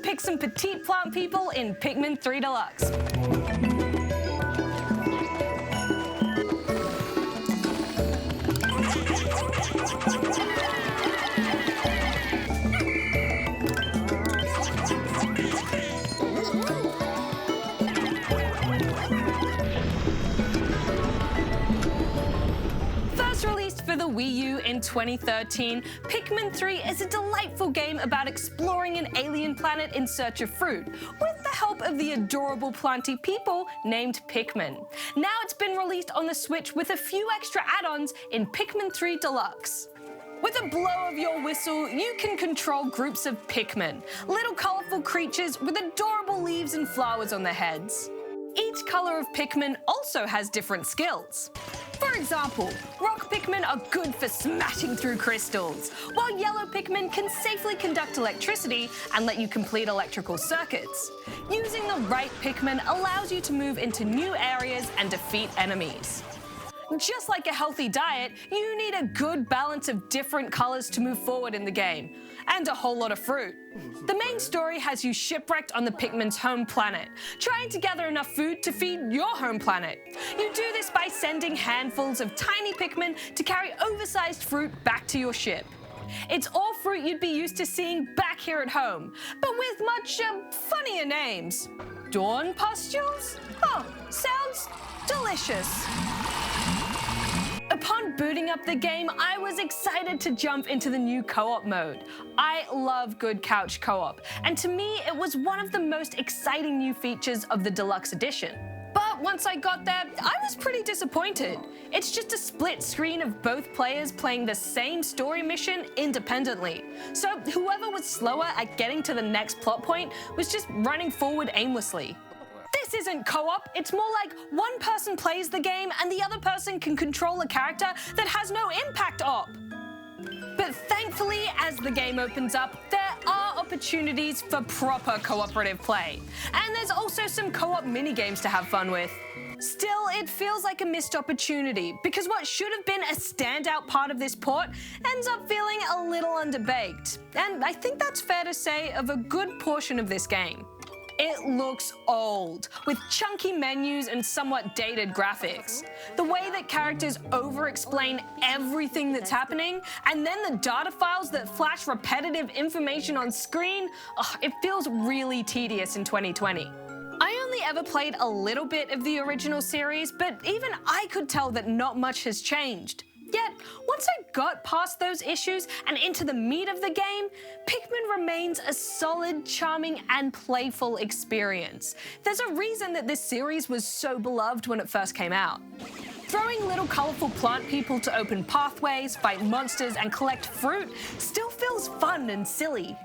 pick some petite plant people in Pikmin 3 Deluxe. For the Wii U in 2013, Pikmin 3 is a delightful game about exploring an alien planet in search of fruit, with the help of the adorable planty people named Pikmin. Now it's been released on the Switch with a few extra add-ons in Pikmin 3 Deluxe. With a blow of your whistle, you can control groups of Pikmin, little colourful creatures with adorable leaves and flowers on their heads. Each colour of Pikmin also has different skills. For example, rock Pikmin are good for smashing through crystals, while yellow Pikmin can safely conduct electricity and let you complete electrical circuits. Using the right Pikmin allows you to move into new areas and defeat enemies. Just like a healthy diet, you need a good balance of different colours to move forward in the game, and a whole lot of fruit. The main story has you shipwrecked on the Pikmin's home planet, trying to gather enough food to feed your home planet. You do this by sending handfuls of tiny Pikmin to carry oversized fruit back to your ship. It's all fruit you'd be used to seeing back here at home, but with much funnier names. Dawn pustules? Oh, sounds delicious. Upon booting up the game, I was excited to jump into the new co-op mode. I love good couch co-op, and to me it was one of the most exciting new features of the Deluxe Edition. But once I got there, I was pretty disappointed. It's just a split screen of both players playing the same story mission independently. So whoever was slower at getting to the next plot point was just running forward aimlessly. This isn't co-op, it's more like one person plays the game and the other person can control a character that has no impact op. But thankfully, as the game opens up, there are opportunities for proper cooperative play. And there's also some co-op minigames to have fun with. Still, it feels like a missed opportunity, because what should have been a standout part of this port ends up feeling a little underbaked. And I think that's fair to say of a good portion of this game. It looks old, with chunky menus and somewhat dated graphics. The way that characters over-explain everything that's happening, and then the data files that flash repetitive information on screen, it feels really tedious in 2020. I only ever played a little bit of the original series, but even I could tell that not much has changed. Yet, once I got past those issues and into the meat of the game, Pikmin remains a solid, charming, and playful experience. There's a reason that this series was so beloved when it first came out. Throwing little colourful plant people to open pathways, fight monsters, and collect fruit still feels fun and silly.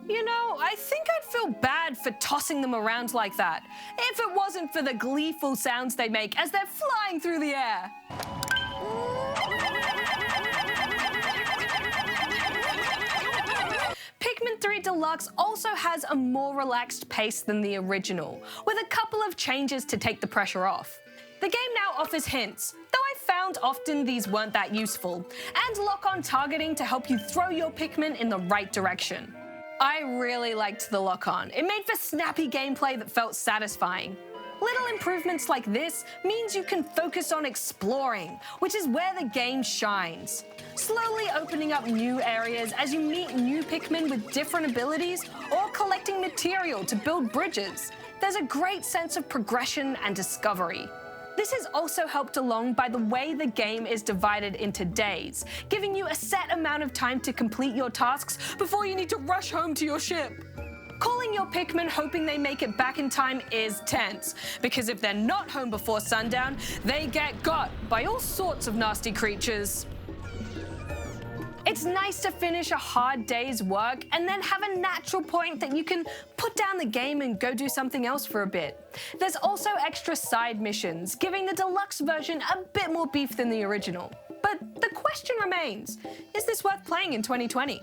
You know, I think I'd feel bad for tossing them around like that, if it wasn't for the gleeful sounds they make as they're flying through the air. Pikmin 3 Deluxe also has a more relaxed pace than the original, with a couple of changes to take the pressure off. The game now offers hints, though I found often these weren't that useful, and lock-on targeting to help you throw your Pikmin in the right direction. I really liked the lock-on. It made for snappy gameplay that felt satisfying. Little improvements like this means you can focus on exploring, which is where the game shines. Slowly opening up new areas as you meet new Pikmin with different abilities, or collecting material to build bridges. There's a great sense of progression and discovery. This is also helped along by the way the game is divided into days, giving you a set amount of time to complete your tasks before you need to rush home to your ship. Calling your Pikmin hoping they make it back in time is tense, because if they're not home before sundown, they get got by all sorts of nasty creatures. It's nice to finish a hard day's work and then have a natural point that you can put down the game and go do something else for a bit. There's also extra side missions, giving the deluxe version a bit more beef than the original. But the question remains, is this worth playing in 2020?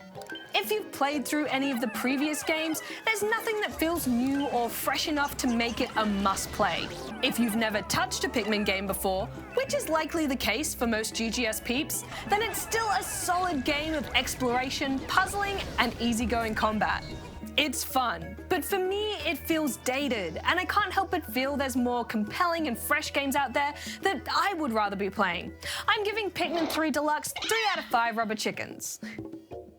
If you've played through any of the previous games, there's nothing that feels new or fresh enough to make it a must-play. If you've never touched a Pikmin game before, which is likely the case for most GGS peeps, then it's still a solid game of exploration, puzzling, and easygoing combat. It's fun, but for me it feels dated, and I can't help but feel there's more compelling and fresh games out there that I would rather be playing. I'm giving Pikmin 3 Deluxe 3 out of 5 rubber chickens.